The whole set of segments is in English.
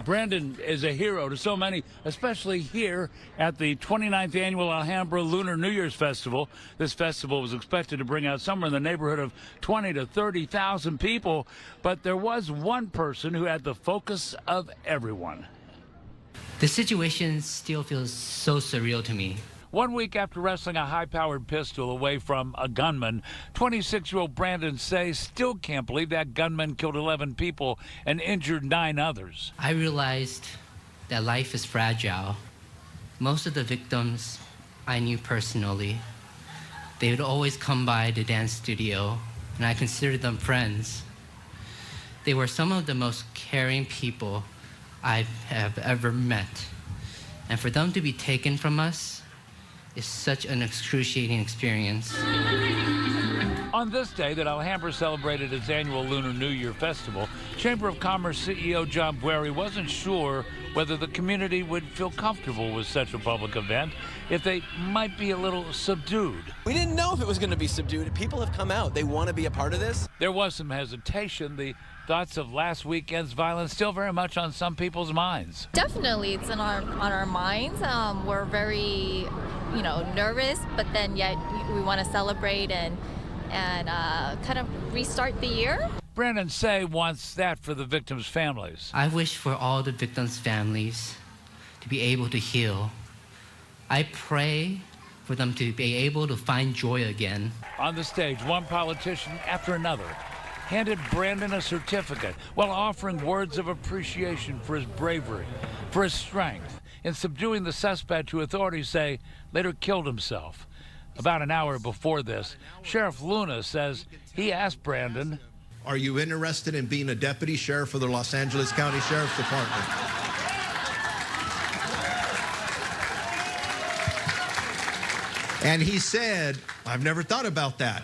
Brandon is a hero to so many, especially here at the 29th annual Alhambra Lunar New Year's Festival. This festival was expected to bring out somewhere in the neighborhood of 20 to 30,000 people, but there was one person who had the focus of everyone. The situation still feels so surreal to me. 1 week after wresting a high-powered pistol away from a gunman, 26-year-old Brandon Tsay still can't believe that gunman killed 11 people and injured 9 others. I realized that life is fragile. Most of the victims I knew personally. They would always come by the dance studio, and I considered them friends. They were some of the most caring people I have ever met. And for them to be taken from us is such an excruciating experience. On this day that Alhambra celebrated its annual Lunar New Year festival, Chamber of Commerce CEO John wasn't sure whether the community would feel comfortable with such a public event, if they might be a little subdued. We didn't know if it was going to be subdued. People have come out. They want to be a part of this. There was some hesitation. The thoughts of last weekend's violence still very much on some people's minds. Definitely, it's on our minds. We're very, nervous, but then yet we want to celebrate and kind of restart the year. Brandon Tsay wants that for the victims' families. I wish for all the victims' families to be able to heal. I pray for them to be able to find joy again. On the stage, one politician after another handed Brandon a certificate while offering words of appreciation for his bravery, for his strength in subduing the suspect who authorities say later killed himself. About an hour before this, Sheriff Luna says he asked Brandon, "Are you interested in being a deputy sheriff for the Los Angeles County Sheriff's Department?" And he said, "I've never thought about that."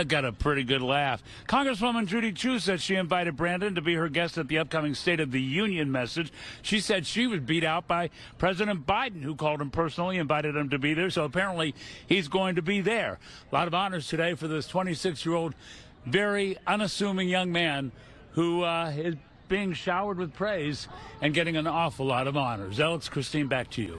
Got a pretty good laugh. Congresswoman Judy Chu said she invited Brandon to be her guest at the upcoming State of the Union message. She said she was beat out by President Biden, who called him personally, invited him to be there. So apparently he's going to be there. A lot of honors today for this 26-year-old, very unassuming young man who is being showered with praise and getting an awful lot of honors. Alex, Christine, back to you.